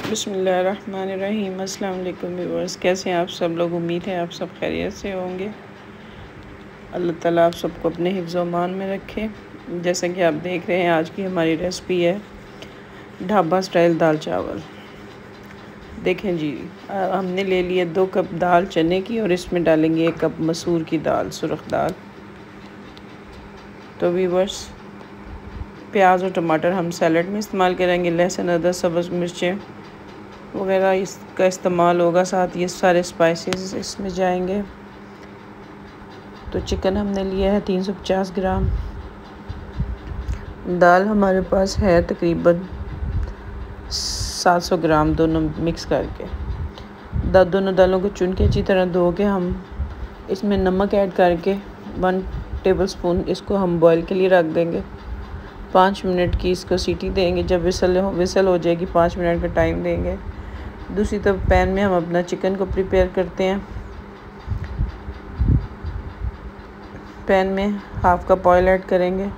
बिस्मिल्लाहिर्रहमानिर्रहीम। अस्सलाम वालेकुम व्यूअर्स, कैसे हैं आप सब लोग। उम्मीद है आप सब खैरियत से होंगे। अल्लाह ताला आप सबको अपने हिफ्ज़ व अमान में रखे। जैसा कि आप देख रहे हैं, आज की हमारी रेसिपी है ढाबा स्टाइल दाल चावल। देखें जी, हमने ले लिया 2 कप दाल चने की और इसमें डालेंगे 1 कप मसूर की दाल, सुरख दाल। तो व्यूअर्स, प्याज और टमाटर हम सैलड में इस्तेमाल करेंगे। लहसुन, अदरक, सब्ज़ मिर्चें वगैरह इसका इस्तेमाल होगा। साथ ये सारे स्पाइसेस इसमें जाएंगे। तो चिकन हमने लिया है 350 ग्राम। दाल हमारे पास है तकरीबन 700 ग्राम, दोनों मिक्स करके। दोनों दालों को चुन के अच्छी तरह धो के हम इसमें नमक ऐड करके 1 टेबलस्पून इसको हम बॉईल के लिए रख देंगे। 5 मिनट की इसको सीटी देंगे। जब विसल हो जाएगी 5 मिनट का टाइम देंगे। दूसरी तरफ पैन में हम अपना चिकन को प्रिपेयर करते हैं। पैन में हाफ़ कप ऑयल ऐड करेंगे।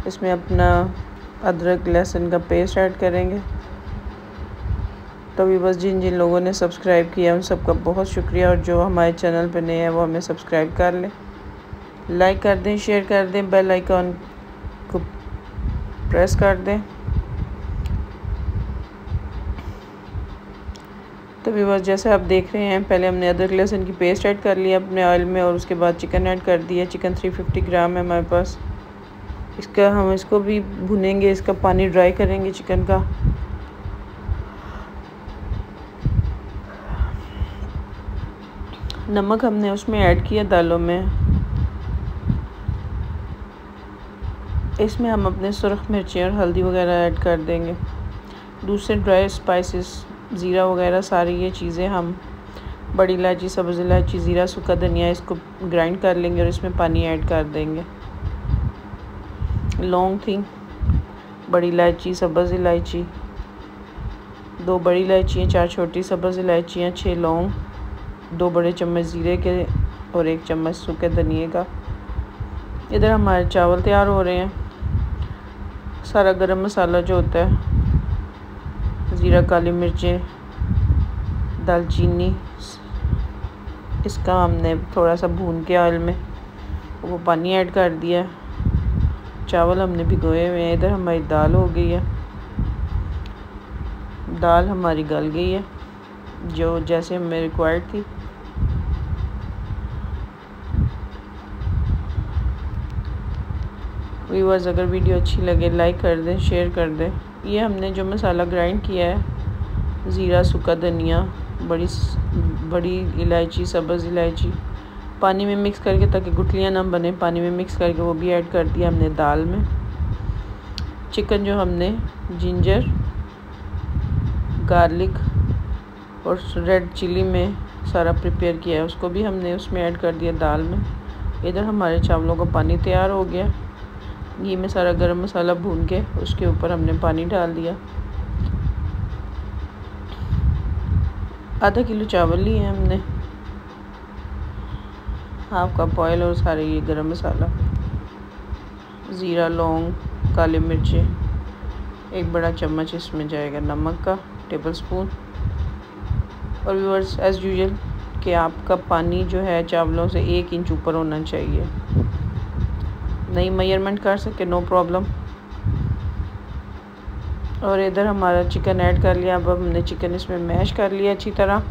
इसमें अपना अदरक लहसुन का पेस्ट ऐड करेंगे। तो भी बस जिन जिन लोगों ने सब्सक्राइब किया उन सबका बहुत शुक्रिया, और जो हमारे चैनल पर नए हैं वो हमें सब्सक्राइब कर लें, लाइक कर दें, शेयर कर दें, बेल आइकॉन को प्रेस कर दें। तो व्यूअर्स, जैसे आप देख रहे हैं, पहले हमने अदरक लहसुन की पेस्ट ऐड कर लिया अपने ऑयल में, और उसके बाद चिकन ऐड कर दिया। चिकन 350 ग्राम है हमारे पास। हम इसको भी भुनेंगे, इसका पानी ड्राई करेंगे चिकन का। नमक हमने उसमें ऐड किया दालों में। इसमें हम अपने सुरख मिर्ची और हल्दी वगैरह ऐड कर देंगे। दूसरे ड्राई स्पाइसेस, ज़ीरा वगैरह, सारी ये चीज़ें हम, बड़ी इलायची, सब्ज़ इलायची, ज़ीरा, सूखा धनिया, इसको ग्राइंड कर लेंगे और इसमें पानी ऐड कर देंगे। लौंग थी, बड़ी इलायची, सब्ज़ इलायची, 2 बड़ी इलायचियाँ, 4 छोटी सब्ज़ इलायचियाँ, 6 लौंग, 2 बड़े चम्मच ज़ीरे के और 1 चम्मच सूखे धनिए का। इधर हमारे चावल तैयार हो रहे हैं। सारा गरम मसाला जो होता है, ज़ीरा, काली मिर्चें, दालचीनी, इसका हमने थोड़ा सा भून के ऑयल में वो पानी ऐड कर दिया। चावल हमने भिगोए हुए हैं। इधर हमारी दाल हो गई है। दाल हमारी गल गई है, जो जैसे हमें रिक्वायर्ड थी। व्यूअर्स, अगर वीडियो अच्छी लगे लाइक कर दें, शेयर कर दें। ये हमने जो मसाला ग्राइंड किया है, ज़ीरा, सूखा धनिया, बड़ी इलायची, सब्ज़ इलायची, पानी में मिक्स करके, ताकि गुठलियाँ ना बने, पानी में मिक्स करके वो भी ऐड कर दिया हमने दाल में। चिकन जो हमने जिंजर, गार्लिक और रेड चिली में सारा प्रिपेयर किया है, उसको भी हमने उसमें ऐड कर दिया दाल में। इधर हमारे चावलों का पानी तैयार हो गया। घी में सारा गरम मसाला भून के उसके ऊपर हमने पानी डाल दिया। आधा किलो चावल लिए हमने, हाफ़ कप ऑयल और सारे ये गरम मसाला, ज़ीरा, लौंग, काली मिर्चें, 1 बड़ा चम्मच इसमें जाएगा नमक का, टेबलस्पून। और व्यूअर्स, एज़ यूजुअल कि आपका पानी जो है चावलों से 1 इंच ऊपर होना चाहिए। नहीं मेजरमेंट कर सके, नो प्रॉब्लम। और इधर हमारा चिकन ऐड कर लिया। अब हमने चिकन इसमें मैश कर लिया अच्छी तरह,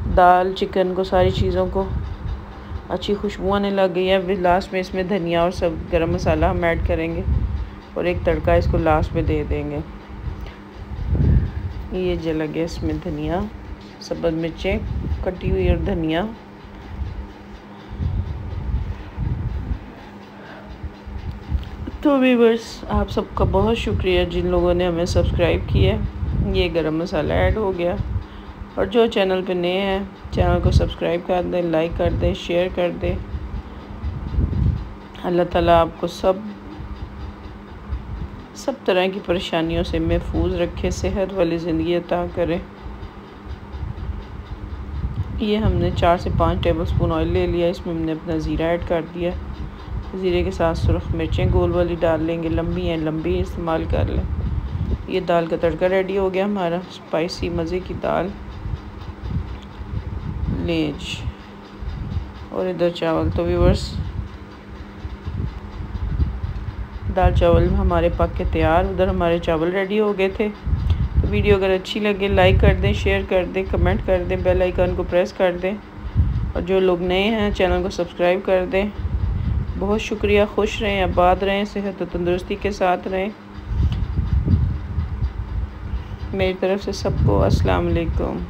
दाल, चिकन को, सारी चीज़ों को। अच्छी खुशबू आने लग गई है। अभी लास्ट में इसमें धनिया और सब गरम मसाला हम ऐड करेंगे और एक तड़का इसको लास्ट में दे देंगे। ये जो लगे इसमें धनिया, सब्ज़ मिर्चें कटी हुई और धनिया। तो व्यूअर्स, आप सबका बहुत शुक्रिया जिन लोगों ने हमें सब्सक्राइब किया। ये गरम मसाला ऐड हो गया। और जो चैनल पे नए हैं, चैनल को सब्सक्राइब कर दें, लाइक कर दें, शेयर कर दें। अल्लाह ताला आपको सब तरह की परेशानियों से महफूज रखे, सेहत वाली ज़िंदगी अता करें। ये हमने 4 से 5 टेबलस्पून ऑयल ले लिया। इसमें हमने अपना ज़ीरा ऐड कर दिया। ज़ीरे के साथ सुरख मिर्चें गोल वाली डाल लेंगे, लंबी हैं लंबी इस्तेमाल कर लें। ये दाल का तड़का रेडी हो गया हमारा, स्पाइसी मज़े की दाल लेज। और इधर चावल। तो व्यूअर्स दाल चावल हमारे पक के तैयार, उधर हमारे चावल रेडी हो गए थे। तो वीडियो अगर अच्छी लगे लाइक कर दें, शेयर कर दें, कमेंट कर दें, बेल आइकन को प्रेस कर दें, और जो लोग नए हैं चैनल को सब्सक्राइब कर दें। बहुत शुक्रिया। खुश रहें, आबाद रहें, सेहत और तंदुरुस्ती के साथ रहें। मेरी तरफ से सबको अस्सलाम वालेकुम।